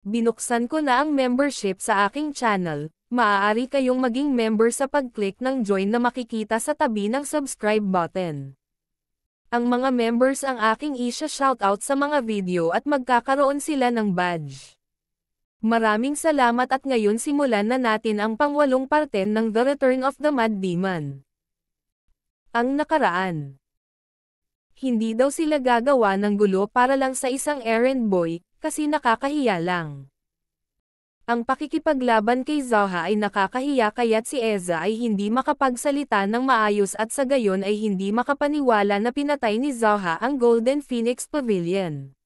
Binuksan ko na ang membership sa aking channel. Maaari kayong maging member sa pag-click ng join na makikita sa tabi ng subscribe button. Ang mga members ang aking isa-shoutout sa mga video at magkakaroon sila ng badge. Maraming salamat at ngayon simulan na natin ang pang-8 parte ng The Return of the Mad Demon. Ang nakaraan. Hindi daw sila gagawa ng gulo para lang sa isang errand boy, kasi nakakahiya lang. Ang pakikipaglaban kay Zaha ay nakakahiya kaya't si Eza ay hindi makapagsalita ng maayos at sa gayon ay hindi makapaniwala na pinatay ni Zaha ang Golden Phoenix Pavilion.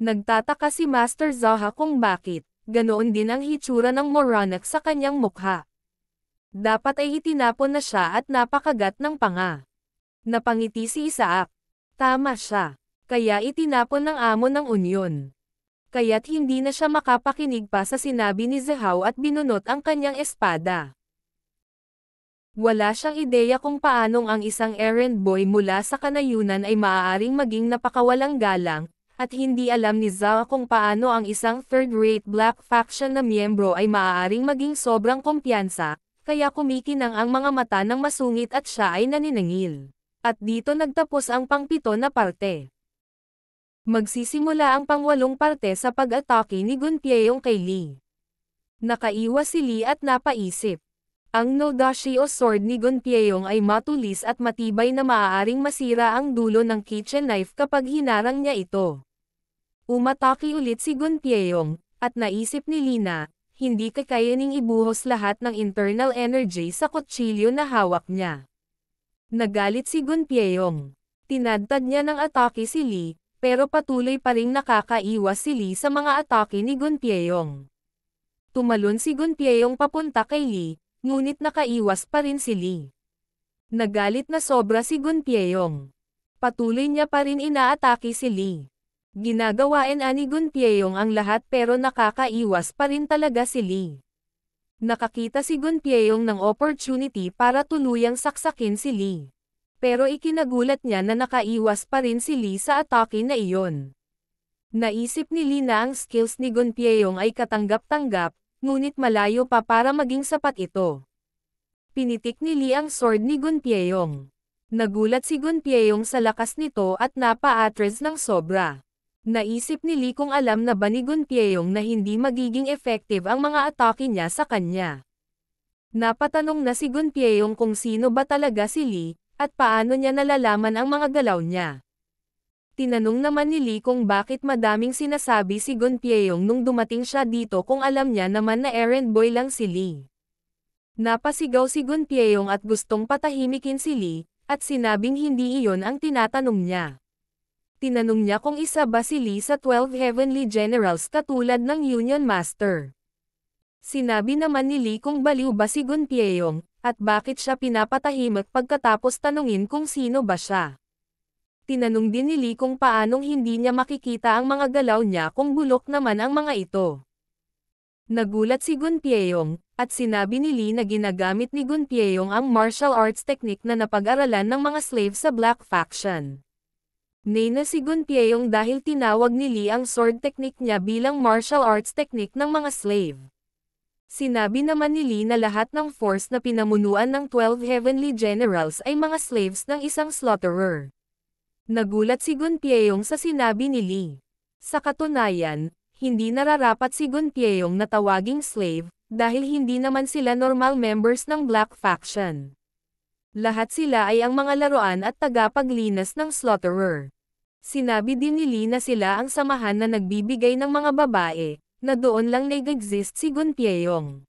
Nagtataka si Master Zaha kung bakit, ganoon din ang hitsura ng Moranak sa kanyang mukha. Dapat ay itinapon na siya at napakagat ng panga. Napangiti si Isaac. Tama siya. Kaya itinapon ng amo ng unyon. Kaya't hindi na siya makapakinig pa sa sinabi ni Zhao at binunot ang kanyang espada. Wala siyang ideya kung paanong ang isang errand boy mula sa kanayunan ay maaaring maging napakawalang galang, at hindi alam ni Zhao kung paano ang isang third-rate black faction na miyembro ay maaaring maging sobrang kumpiyansa, kaya kumikinang ang mga mata ng masungit at siya ay naniningil. At dito nagtapos ang pang-7 na parte. Magsisimula ang pang-8 parte sa pag-atake ni Gunpyeong kay Lee. Nakaiwas si Lee at napaisip. Ang Nodashi o sword ni Gunpyeong ay matulis at matibay na maaaring masira ang dulo ng kitchen knife kapag hinarang niya ito. Umatake ulit si Gunpyeong, at naisip ni Lee na, hindi kakayaning ibuhos lahat ng internal energy sa kutsilyo na hawak niya. Nagalit si Gunpyeong. Tinadtad niya ng atake si Lee, pero patuloy pa ring nakakaiwas si Lee sa mga atake ni Gunpyeong. Tumalon si Gunpyeong papunta kay Lee, ngunit nakaiwas pa rin si Lee. Nagalit na sobra si Gunpyeong. Patuloy niya pa rin inaatake si Lee. Ginagawain ni Gunpyeong ang lahat pero nakakaiwas pa rin talaga si Lee. Nakakita si Gunpyeong ng opportunity para tuluyang saksakin si Lee. Pero ikinagulat niya na nakaiwas pa rin si Lee sa atake na iyon. Naisip ni Lee na ang skills ni Gunpyeong ay katanggap-tanggap, ngunit malayo pa para maging sapat ito. Pinitik ni Lee ang sword ni Gunpyeong. Nagulat si Gunpyeong sa lakas nito at napa-atres ng sobra. Naisip ni Lee kung alam na ba ni Gunpyeong na hindi magiging effective ang mga atake niya sa kanya. Napatanong na si Gunpyeong kung sino ba talaga si Lee, at paano niya nalalaman ang mga galaw niya. Tinanong naman ni Lee kung bakit madaming sinasabi si Gunpyeong nung dumating siya dito kung alam niya naman na errand boy lang si Lee. Napasigaw si Gunpyeong at gustong patahimikin si Lee, at sinabing hindi iyon ang tinatanong niya. Tinanong niya kung isa ba si Lee sa 12 Heavenly Generals katulad ng Union Master. Sinabi naman ni Lee kung baliw ba si Gunpyeong, at bakit siya pinapatahimik pagkatapos tanungin kung sino ba siya. Tinanong din ni Lee kung paanong hindi niya makikita ang mga galaw niya kung bulok naman ang mga ito. Nagulat si Gunpyeong, at sinabi ni Lee na ginagamit ni Gunpyeong ang martial arts technique na napag-aralan ng mga slave sa Black Faction. Nena si Gunpyeong dahil tinawag ni Lee ang sword technique niya bilang martial arts technique ng mga slave. Sinabi naman ni Lee na lahat ng force na pinamunuan ng 12 Heavenly Generals ay mga slaves ng isang slaughterer. Nagulat si Gunpyeong sa sinabi ni Lee. Sa katunayan, hindi nararapat si Gunpyeong na tawaging slave, dahil hindi naman sila normal members ng Black Faction. Lahat sila ay ang mga laruan at tagapaglinas ng slaughterer. Sinabi din ni Lee na sila ang samahan na nagbibigay ng mga babae, na doon lang nag-exist si Gunpyeong.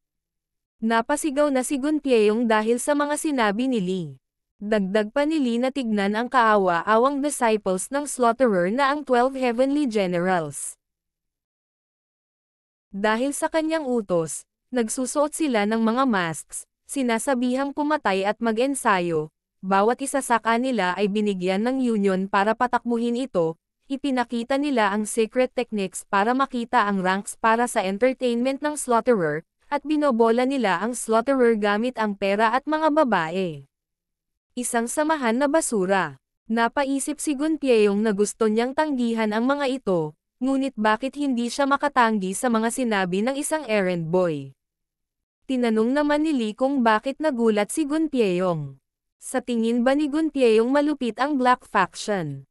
Napasigaw na si Gunpyeong dahil sa mga sinabi ni Lee. Dagdag pa ni Lee na tignan ang kaawa-awang disciples ng slaughterer na ang 12 Heavenly Generals. Dahil sa kanyang utos, nagsusuot sila ng mga masks, sinasabihang pumatay at mag-ensayo, bawat isa sa kanila ay binigyan ng union para patakbuhin ito. Ipinakita nila ang secret techniques para makita ang ranks para sa entertainment ng slaughterer, at binobola nila ang slaughterer gamit ang pera at mga babae. Isang samahan na basura. Napaisip si Gunpyeong na gusto niyang tanggihan ang mga ito, ngunit bakit hindi siya makatanggi sa mga sinabi ng isang errand boy. Tinanong naman ni Lee kung bakit nagulat si Gunpyeong. Sa tingin ba ni Gunpyeong malupit ang Black Faction?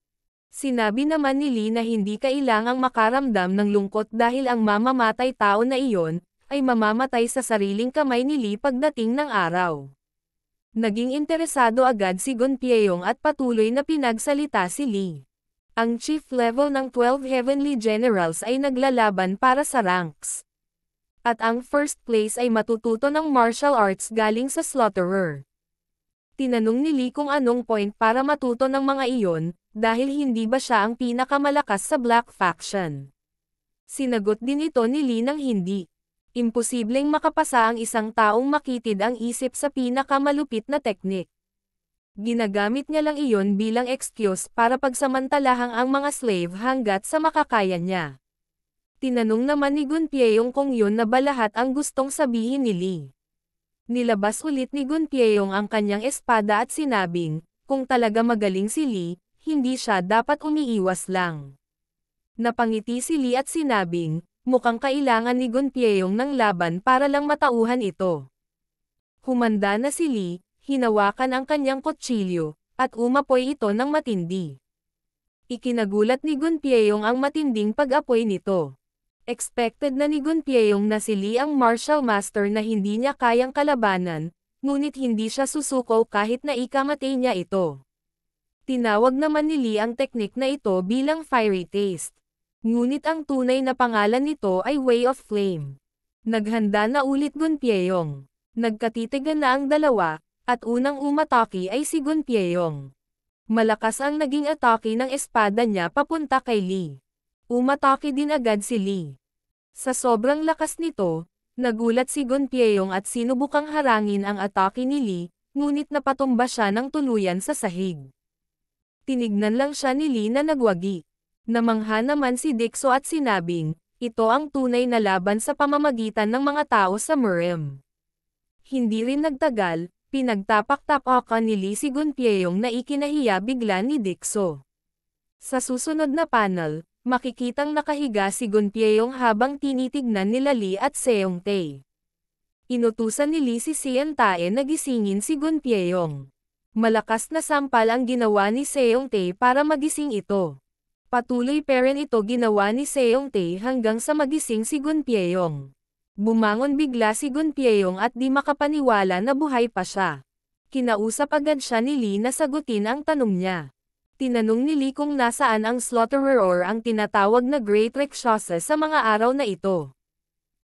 Sinabi naman ni Lee na hindi kailangang makaramdam ng lungkot dahil ang mamamatay tao na iyon, ay mamamatay sa sariling kamay ni Lee pagdating ng araw. Naging interesado agad si Gunpyeong at patuloy na pinagsalita si Lee. Ang chief level ng 12 Heavenly Generals ay naglalaban para sa ranks. At ang first place ay matututo ng martial arts galing sa slaughterer. Tinanong ni Lee kung anong point para matuto ng mga iyon, dahil hindi ba siya ang pinakamalakas sa Black Faction. Sinagot din ito ni Lee ng hindi. Imposibleng makapasa ang isang taong makitid ang isip sa pinakamalupit na teknik. Ginagamit niya lang iyon bilang excuse para pagsamantalahang ang mga slave hanggat sa makakaya niya. Tinanong naman ni Gunpyeong kung yun na ba lahat ang gustong sabihin ni Lee. Nilabas ulit ni Gunpyeong ang kanyang espada at sinabing, kung talaga magaling si Lee, hindi siya dapat umiiwas lang. Napangiti si Lee at sinabing, mukhang kailangan ni Gunpyeong ng laban para lang matauhan ito. Humanda na si Lee, hinawakan ang kanyang kutsilyo, at umapoy ito ng matindi. Ikinagulat ni Gunpyeong ang matinding pag-apoy nito. Expected na ni Gunpyeong na si Lee ang martial master na hindi niya kayang kalabanan, ngunit hindi siya susuko kahit na ikamatay niya ito. Tinawag naman ni Lee ang teknik na ito bilang fiery taste. Ngunit ang tunay na pangalan nito ay Way of Flame. Naghanda na ulit Gunpyeong. Nagkatitigan na ang dalawa, at unang umatake ay si Gunpyeong. Malakas ang naging atake ng espada niya papunta kay Lee. Umatake din agad si Lee. Sa sobrang lakas nito, nagulat si Gunpyeong at sinubukang harangin ang atake ni Lee, ngunit napatumba siya ng tuluyan sa sahig. Tinignan lang siya ni Lee na nagwagi. Namangha naman si Dixo at sinabing, ito ang tunay na laban sa pamamagitan ng mga tao sa Murem. Hindi rin nagtagal, pinagtapak-tapakan ni Lee si Gunpyeong na ikinahiya bigla ni Dixo. Sa susunod na panel, makikitang nakahiga si Gunpyeong habang tinitignan nila Lee at Seongtae. Inutusan ni Lee si Seongtae na gisingin si Gunpyeong. Malakas na sampal ang ginawa ni Seongtae para magising ito. Patuloy pa rin ito ginawa ni Seongtae hanggang sa magising si Gunpyeong. Bumangon bigla si Gunpyeong at di makapaniwala na buhay pa siya. Kinausap agad siya ni Lee na sagutin ang tanong niya. Tinanong ni Lee kung nasaan ang slaughterer or ang tinatawag na Great Rakshasa sa mga araw na ito.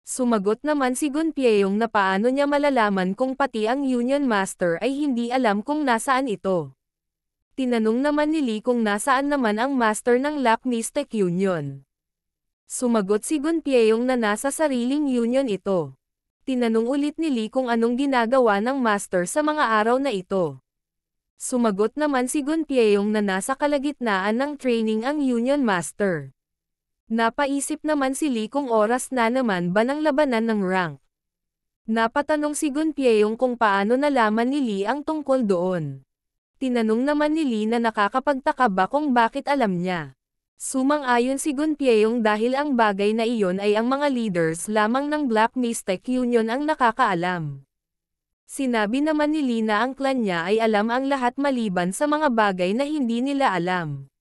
Sumagot naman si Gunpyeong na paano niya malalaman kung pati ang Union Master ay hindi alam kung nasaan ito. Tinanong naman ni Lee kung nasaan naman ang master ng Lap Mystic Union. Sumagot si Gunpyeong na nasa sariling union ito. Tinanong ulit ni Lee kung anong ginagawa ng master sa mga araw na ito. Sumagot naman si Gunpyeong na nasa kalagitnaan ng training ang Union Master. Napaisip naman si Lee kung oras na naman ba ng labanan ng rank. Napatanong si Gunpyeong kung paano nalaman ni Lee ang tungkol doon. Tinanong naman ni Lee na nakakapagtaka ba kung bakit alam niya. Sumang-ayon si Gunpyeong dahil ang bagay na iyon ay ang mga leaders lamang ng Black Mystic Union ang nakakaalam. Sinabi naman ni Lee na ang clan niya ay alam ang lahat maliban sa mga bagay na hindi nila alam.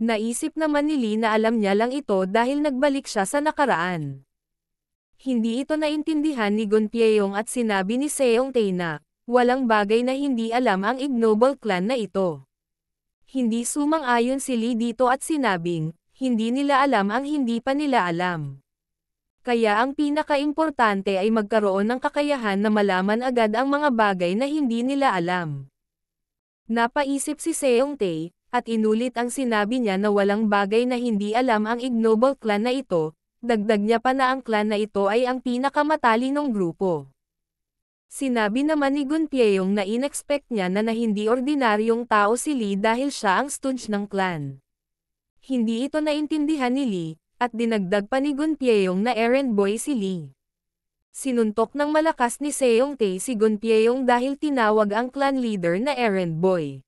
Naisip naman ni Lee na alam niya lang ito dahil nagbalik siya sa nakaraan. Hindi ito naintindihan ni Gunpyeong at sinabi ni Seongtae na, walang bagay na hindi alam ang ignoble clan na ito. Hindi sumang-ayon si Lee dito at sinabing, hindi nila alam ang hindi pa nila alam. Kaya ang pinaka-importante ay magkaroon ng kakayahan na malaman agad ang mga bagay na hindi nila alam. Napaisip si Seongtae, at inulit ang sinabi niya na walang bagay na hindi alam ang ignoble clan na ito, dagdag niya pa na ang clan na ito ay ang pinakamatalinong grupo. Sinabi naman ni Gunpyeong na inexpect niya na hindi ordinaryong tao si Lee dahil siya ang stooge ng clan. Hindi ito naintindihan ni Lee, at dinagdag pa ni Gunpyeong na errand boy si Lee. Sinuntok ng malakas ni Seongtae si Gunpyeong dahil tinawag ang clan leader na errand boy.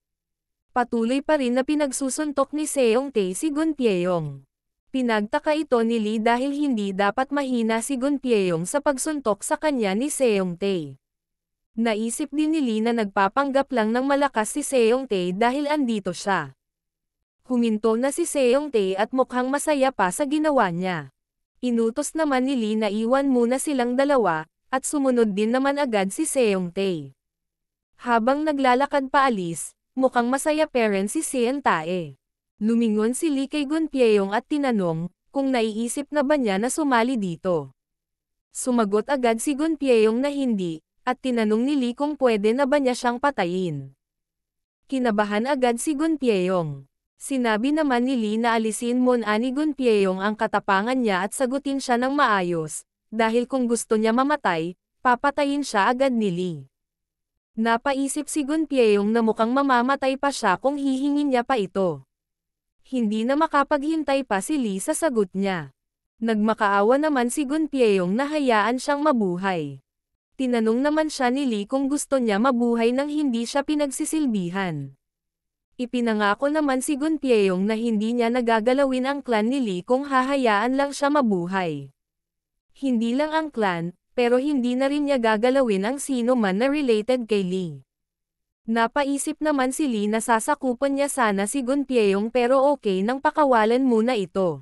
Patuloy pa rin na pinagsusuntok ni Seongtae si Gunpyeong. Pinagtaka ito ni Lee dahil hindi dapat mahina si Gunpyeong sa pagsuntok sa kanya ni Seongtae. Naisip din ni Lee na nagpapanggap lang ng malakas si Seongtae dahil andito siya. Huminto na si Seongtae at mukhang masaya pa sa ginawa niya. Inutos naman ni Lee na iwan muna silang dalawa, at sumunod din naman agad si Seongtae. Habang naglalakad paalis, mukhang masaya pa rin si Seongtae. Lumingon si Lee kay Gunpyeong at tinanong, kung naiisip na ba niya na sumali dito. Sumagot agad si Gunpyeong na hindi, at tinanong ni Lee kung pwede na ba niya siyang patayin. Kinabahan agad si Gunpyeong. Sinabi naman ni Lee na alisin muna ni Gunpyeong ang katapangan niya at sagutin siya ng maayos, dahil kung gusto niya mamatay, papatayin siya agad ni Lee. Napaisip si Gunpyeong na mukhang mamamatay pa siya kung hihingin niya pa ito. Hindi na makapaghintay pa si Lee sa sagot niya. Nagmakaawa naman si Gunpyeong na hayaan siyang mabuhay. Tinanong naman siya ni Lee kung gusto niya mabuhay nang hindi siya pinagsisilbihan. Ipinangako naman si Gunpyeong na hindi niya nagagalawin ang clan ni Lee kung hahayaan lang siya mabuhay. Hindi lang ang clan, pero hindi na rin niya gagalawin ang sino man na related kay Lee. Napaisip naman si Lee na sasakupan niya sana si Gunpyeong pero okay nang pakawalan muna ito.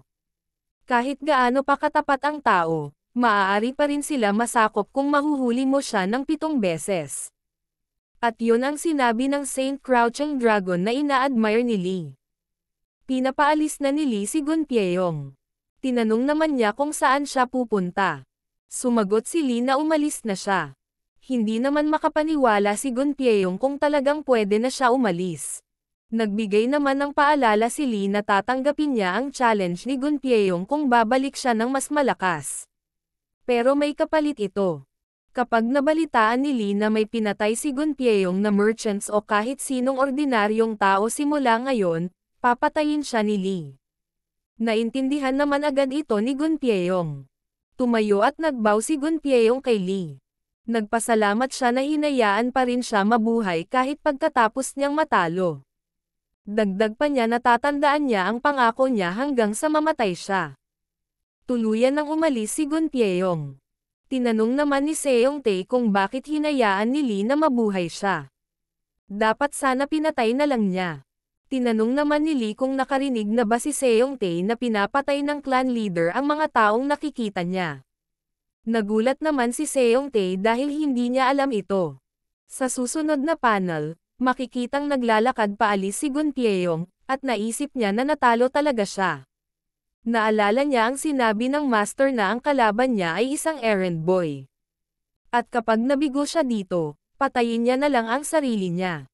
Kahit gaano pa katapat ang tao, maaari pa rin sila masakop kung mahuhuli mo siya ng 7 beses. At yun ang sinabi ng Saint Crouching Dragon na ina-admire ni Lee. Pinapaalis na ni Lee si Gunpyeong. Tinanong naman niya kung saan siya pupunta. Sumagot si Lee na umalis na siya. Hindi naman makapaniwala si Gunpyeong kung talagang pwede na siya umalis. Nagbigay naman ng paalala si Lee na tatanggapin niya ang challenge ni Gunpyeong kung babalik siya ng mas malakas. Pero may kapalit ito. Kapag nabalitaan ni Lee na may pinatay si Gunpyeong na merchants o kahit sinong ordinaryong tao simula ngayon, papatayin siya ni Lee. Naintindihan naman agad ito ni Gunpyeong. Tumayo at nagbow si Gunpyeong kay Lee. Nagpasalamat siya na hinayaan pa rin siya mabuhay kahit pagkatapos niyang matalo. Dagdag pa niya na tatandaan niya ang pangako niya hanggang sa mamatay siya. Tuluyan nang umalis si Gunpyeong. Tinanong naman ni Seongtae kung bakit hinayaan ni Lee na mabuhay siya. Dapat sana pinatay na lang niya. Tinanong naman ni Lee kung nakarinig na ba si Seongtae na pinapatay ng clan leader ang mga taong nakikita niya. Nagulat naman si Seongtae dahil hindi niya alam ito. Sa susunod na panel, makikitang naglalakad paalis si Gunpyeong, at naisip niya na natalo talaga siya. Naalala niya ang sinabi ng master na ang kalaban niya ay isang errand boy. At kapag nabigo siya dito, patayin niya na lang ang sarili niya.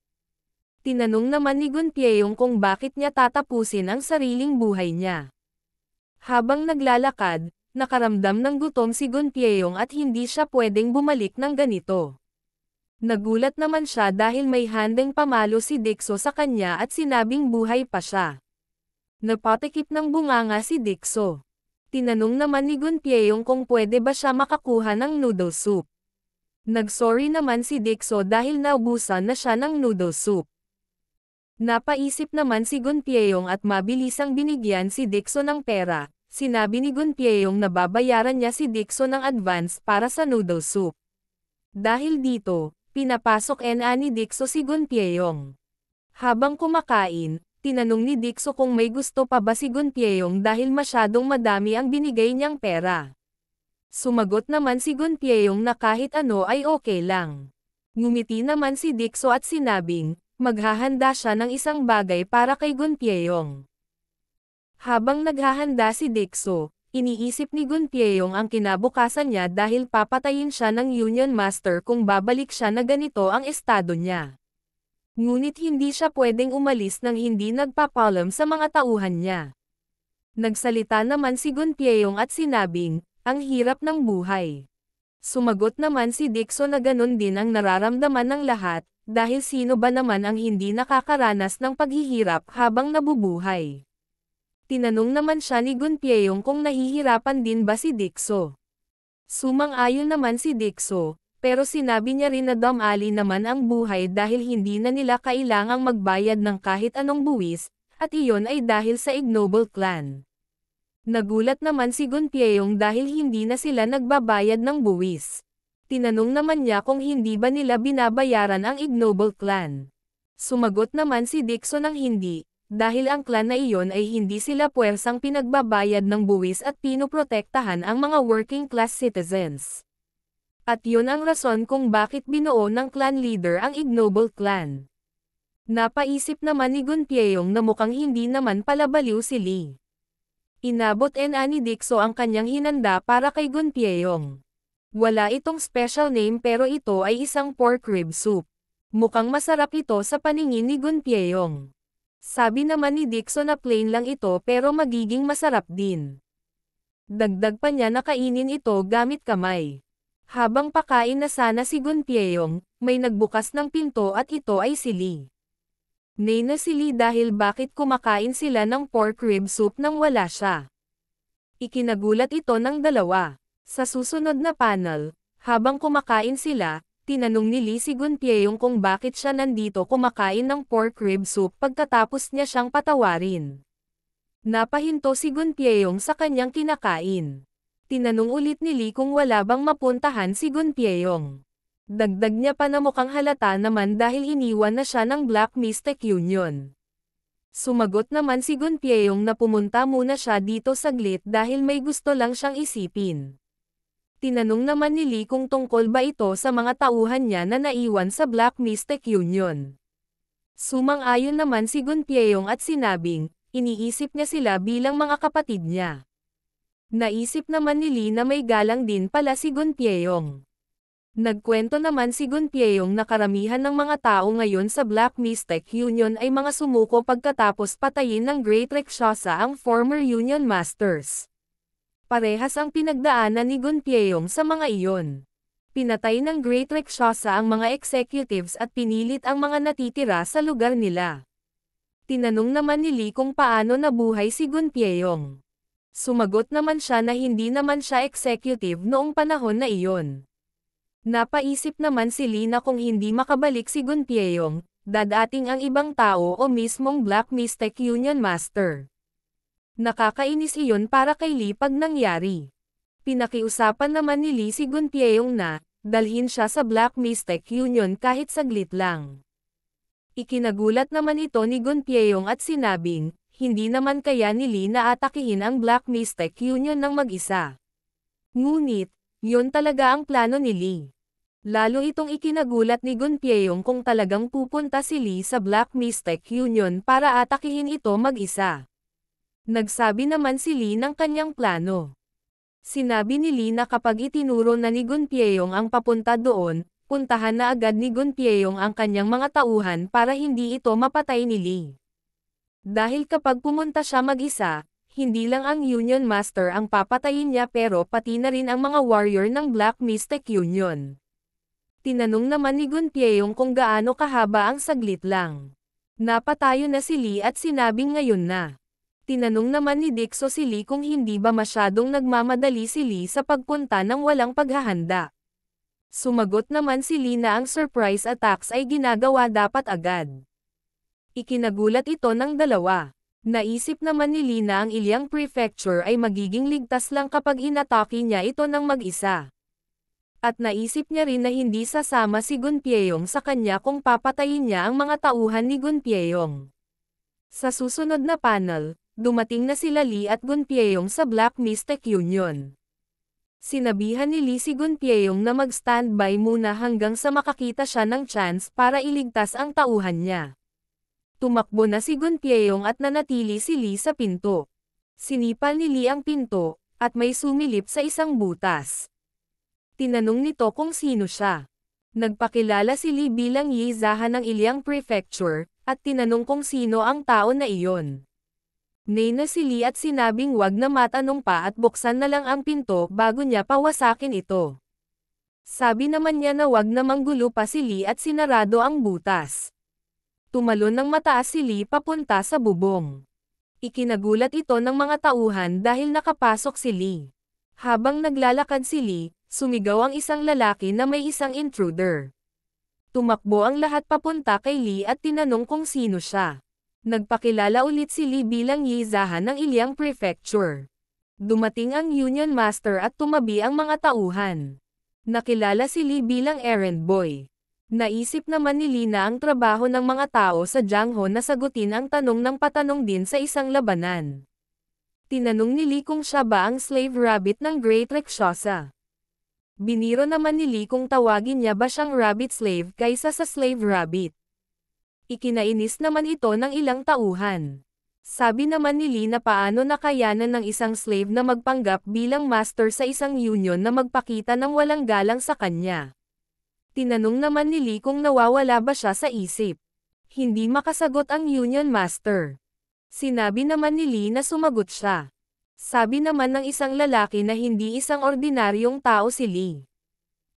Tinanong naman ni Gunpyeong kung bakit niya tatapusin ang sariling buhay niya. Habang naglalakad, nakaramdam ng gutom si Gunpyeong at hindi siya pwedeng bumalik ng ganito. Nagulat naman siya dahil may handang pamalo si Dixo sa kanya at sinabing buhay pa siya. Napatikip ng bunganga si Dixo. Tinanong naman ni Gunpyeong kung pwede ba siya makakuha ng noodle soup. Nagsorry naman si Dixo dahil naubusan na siya ng noodle soup. Napaisip naman si Gunpyeong at mabilisang binigyan si Dixo ng pera. Sinabi ni Gunpyeong na babayaran niya si Dixo ng advance para sa noodle soup. Dahil dito, pinapasok ni Dixo si Gunpyeong. Habang kumakain, tinanong ni Dixo kung may gusto pa ba si Gunpyeong dahil masyadong madami ang binigay niyang pera. Sumagot naman si Gunpyeong na kahit ano ay okay lang. Ngumiti naman si Dixo at sinabing, maghahanda siya ng isang bagay para kay Gunpyeong. Habang naghahanda si Dixo, iniisip ni Gunpyeong ang kinabukasan niya dahil papatayin siya ng Union Master kung babalik siya na ganito ang estado niya. Ngunit hindi siya pwedeng umalis nang hindi nagpapalam sa mga tauhan niya. Nagsalita naman si Gunpyeong at sinabing, ang hirap ng buhay. Sumagot naman si Dixo na ganun din ang nararamdaman ng lahat, dahil sino ba naman ang hindi nakakaranas ng paghihirap habang nabubuhay. Tinanong naman siya ni Gunpyeong kung nahihirapan din ba si Dixo. Sumang-ayon naman si Dixo, pero sinabi niya rin na damali naman ang buhay dahil hindi na nila kailangang magbayad ng kahit anong buwis, at iyon ay dahil sa ignoble clan. Nagulat naman si Gunpyeong dahil hindi na sila nagbabayad ng buwis. Tinanong naman niya kung hindi ba nila binabayaran ang ignoble clan. Sumagot naman si Dixo ng hindi, dahil ang clan na iyon ay hindi sila puwersang pinagbabayad ng buwis at pinoprotektahan ang mga working class citizens. At yun ang rason kung bakit binuo ng clan leader ang ignoble clan. Napaisip naman ni Gunpyeong na mukhang hindi naman pala baliw si Lee. Inabot ni Dixo ang kanyang hinanda para kay Gunpyeong. Wala itong special name pero ito ay isang pork rib soup. Mukhang masarap ito sa paningin ni Gunpyeong. Sabi naman ni Dixo na plain lang ito pero magiging masarap din. Dagdag pa niya na kainin ito gamit kamay. Habang pakain na sana si Gunpyeong, may nagbukas ng pinto at ito ay si Lee. Nay na si Lee dahil bakit kumakain sila ng pork rib soup nang wala siya. Ikinagulat ito ng dalawa. Sa susunod na panel, habang kumakain sila, tinanong ni Lee si Gunpyeong kung bakit siya nandito kumakain ng pork rib soup pagkatapos niya siyang patawarin. Napahinto si Gunpyeong sa kanyang kinakain. Tinanong ulit ni Lee kung wala bang mapuntahan si Gunpyeong. Dagdag niya pa na mukhang halata naman dahil iniwan na siya ng Black Mystic Union. Sumagot naman si Gunpyeong na pumunta muna siya dito saglit dahil may gusto lang siyang isipin. Tinanong naman ni Lee kung tungkol ba ito sa mga tauhan niya na naiwan sa Black Mystic Union. Sumang-ayon naman si Gunpyeong at sinabing, iniisip niya sila bilang mga kapatid niya. Naisip naman ni Lee na may galang din pala si Gunpyeong. Nagkwento naman si Gunpyeong na karamihan ng mga tao ngayon sa Black Mystic Union ay mga sumuko pagkatapos patayin ng Great Rakshasa ang former Union Masters. Parehas ang pinagdaanan ni Gunpyeong sa mga iyon. Pinatay ng Great Rakshasa ang mga executives at pinilit ang mga natitira sa lugar nila. Tinanong naman ni Lee kung paano nabuhay si Gunpyeong. Sumagot naman siya na hindi naman siya executive noong panahon na iyon. Napaisip naman si Lee na kung hindi makabalik si Gunpyeong, dadating ang ibang tao o mismong Black Mystic Union Master. Nakakainis iyon para kay Lee pag nangyari. Pinakiusapan naman ni Lee si Gunpyeong na, dalhin siya sa Black Mystic Union kahit saglit lang. Ikinagulat naman ito ni Gunpyeong at sinabing, hindi naman kaya ni Lee na atakihin ang Black Mystic Union ng mag-isa. Ngunit, yun talaga ang plano ni Lee. Lalo itong ikinagulat ni Gunpyeong kung talagang pupunta si Lee sa Black Mystic Union para atakihin ito mag-isa. Nagsabi naman si Lee ng kanyang plano. Sinabi ni Lee na kapag itinuro na ni Gunpyeong ang papunta doon, puntahan na agad ni Gunpyeong ang kanyang mga tauhan para hindi ito mapatay ni Lee. Dahil kapag pumunta siya mag-isa, hindi lang ang Union Master ang papatayin niya pero pati na rin ang mga warrior ng Black Mystic Union. Tinanong naman ni Gunpyeong kung gaano kahaba ang saglit lang. Napatayo na si Lee at sinabing ngayon na. Tinanong naman ni Dixo si Lee kung hindi ba masyadong nagmamadali si Lee sa pagpunta ng walang paghahanda. Sumagot naman si Lee na ang surprise attacks ay ginagawa dapat agad. Ikinagulat ito ng dalawa. Naisip naman ni Lee na ang Ilyang Prefecture ay magiging ligtas lang kapag inatake niya ito ng mag-isa. At naisip niya rin na hindi sasama si Gunpyeong sa kanya kung papatayin niya ang mga tauhan ni Gunpyeong. Sa susunod na panel, dumating na sila Lee at Gunpyeong sa Black Mystic Union. Sinabihan ni Lee si Gunpyeong na mag-standby muna hanggang sa makakita siya ng chance para iligtas ang tauhan niya. Tumakbo na si Gunpyeong at nanatili si Lee sa pinto. Sinipal ni Lee ang pinto, at may sumilip sa isang butas. Tinanong nito kung sino siya. Nagpakilala si Lee bilang Yizahan ng Ilyang Prefecture, at tinanong kung sino ang tao na iyon. Nay na si Lee at sinabing wag na matanong pa at buksan na lang ang pinto bago niya pawasakin ito. Sabi naman niya na wag na manggulo pa si Lee at sinarado ang butas. Tumalon ng mataas si Lee papunta sa bubong. Ikinagulat ito ng mga tauhan dahil nakapasok si Lee. Habang naglalakad si Lee, sumigaw ang isang lalaki na may isang intruder. Tumakbo ang lahat papunta kay Lee at tinanong kung sino siya. Nagpakilala ulit si Lee bilang Yizahan ng Ilyang Prefecture. Dumating ang Union Master at tumabi ang mga tauhan. Nakilala si Lee bilang errand boy. Naisip naman ni Lee na ang trabaho ng mga tao sa Jiangho na sagutin ang tanong ng patanong din sa isang labanan. Tinanong ni Lee kung siya ba ang slave rabbit ng Great Rakshasa. Biniro naman ni Lee kung tawagin niya ba siyang rabbit slave kaysa sa slave rabbit. Ikinainis naman ito ng ilang tauhan. Sabi naman ni Lee na paano nakayanan ng isang slave na magpanggap bilang master sa isang union na magpakita ng walang galang sa kanya. Tinanong naman ni Lee kung nawawala ba siya sa isip. Hindi makasagot ang Union Master. Sinabi naman ni Lee na sumagot siya. Sabi naman ng isang lalaki na hindi isang ordinaryong tao si Lee.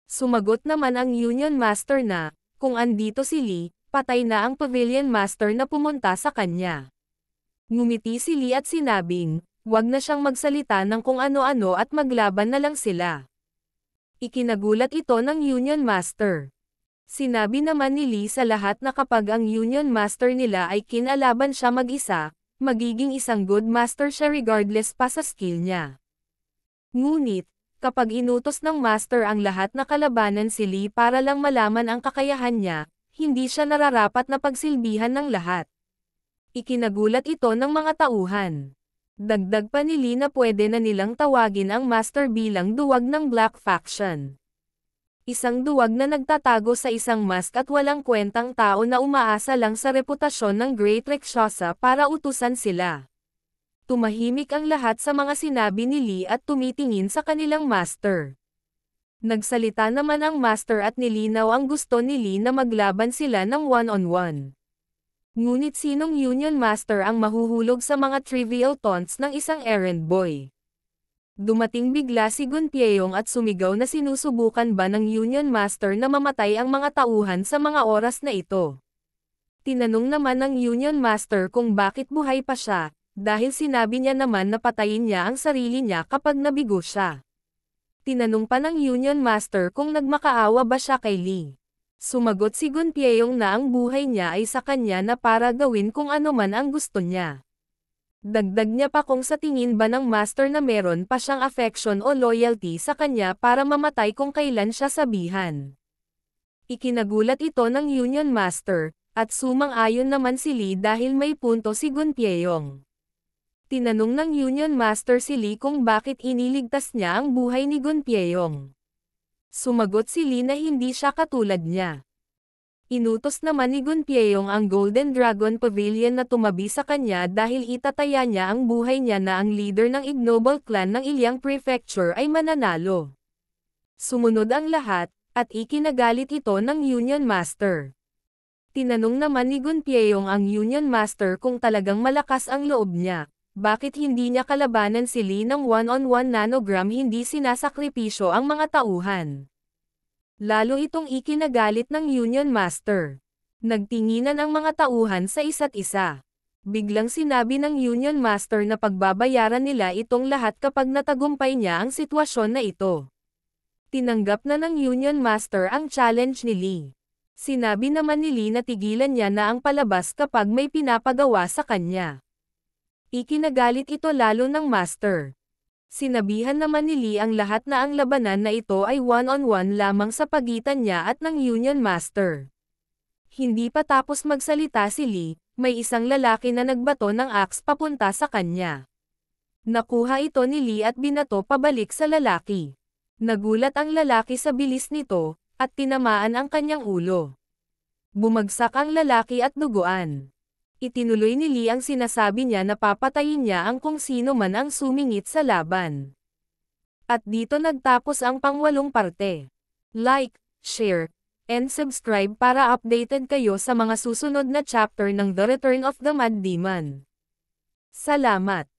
Sumagot naman ang Union Master na, kung andito si Lee, patay na ang Pavilion Master na pumunta sa kanya. Ngumiti si Lee at sinabing, wag na siyang magsalita ng kung ano-ano at maglaban na lang sila. Ikinagulat ito ng Union Master. Sinabi naman ni Lee sa lahat na kapag ang Union Master nila ay kinalaban siya mag-isa, magiging isang good master siya regardless pa sa skill niya. Ngunit, kapag inutos ng Master ang lahat na kalabanan si Lee para lang malaman ang kakayahan niya, hindi siya nararapat na pagsilbihan ng lahat. Ikinagulat ito ng mga tauhan. Dagdag pa ni Lee na pwede na nilang tawagin ang Master bilang duwag ng Black Faction. Isang duwag na nagtatago sa isang mask at walang kwentang tao na umaasa lang sa reputasyon ng Great Rakshasa para utusan sila. Tumahimik ang lahat sa mga sinabi ni Lee at tumitingin sa kanilang Master. Nagsalita naman ang Master at nilinaw ang gusto ni Lee na maglaban sila ng one-on-one. Ngunit sinong Union Master ang mahuhulog sa mga trivial taunts ng isang errand boy? Dumating bigla si Gunpyeong at sumigaw na sinusubukan ba ng Union Master na mamatay ang mga tauhan sa mga oras na ito. Tinanong naman ng Union Master kung bakit buhay pa siya, dahil sinabi niya naman na patayin niya ang sarili niya kapag nabigo siya. Tinanong pa ng Union Master kung nagmakaawa ba siya kay Lee. Sumagot si Gunpyeong na ang buhay niya ay sa kanya na para gawin kung ano man ang gusto niya. Dagdag niya pa kung sa tingin ba ng Master na meron pa siyang affection o loyalty sa kanya para mamatay kung kailan siya sabihan. Ikinagulat ito ng Union Master, at sumang-ayon naman si Lee dahil may punto si Gunpyeong. Tinanong ng Union Master si Lee kung bakit iniligtas niya ang buhay ni Gunpyeong. Sumagot si Lee na hindi siya katulad niya. Inutos naman ni Gunpyeong ang Golden Dragon Pavilion na tumabi sa kanya dahil itataya niya ang buhay niya na ang leader ng ignoble clan ng Ilyang Prefecture ay mananalo. Sumunod ang lahat, at ikinagalit ito ng Union Master. Tinanong naman ni Gunpyeong ang Union Master kung talagang malakas ang loob niya. Bakit hindi niya kalabanan si Lee ng one-on-one nanogram hindi sinasakripisyo ang mga tauhan? Lalo itong ikinagalit ng Union Master. Nagtinginan ang mga tauhan sa isa't isa. Biglang sinabi ng Union Master na pagbabayaran nila itong lahat kapag natagumpay niya ang sitwasyon na ito. Tinanggap na ng Union Master ang challenge ni Lee. Sinabi naman ni Lee na tigilan niya na ang palabas kapag may pinapagawa sa kanya. Ikinagalit ito lalo ng Master. Sinabihan naman ni Lee ang lahat na ang labanan na ito ay one-on-one lamang sa pagitan niya at ng Union Master. Hindi pa tapos magsalita si Lee, may isang lalaki na nagbato ng axe papunta sa kanya. Nakuha ito ni Lee at binato pabalik sa lalaki. Nagulat ang lalaki sa bilis nito, at tinamaan ang kanyang ulo. Bumagsak ang lalaki at duguan. Itinuloy ni Lee ang sinasabi niya na papatayin niya ang kung sino man ang sumingit sa laban. At dito nagtapos ang pang-8 parte. Like, share, and subscribe para updated kayo sa mga susunod na chapter ng The Return of the Mad Demon. Salamat!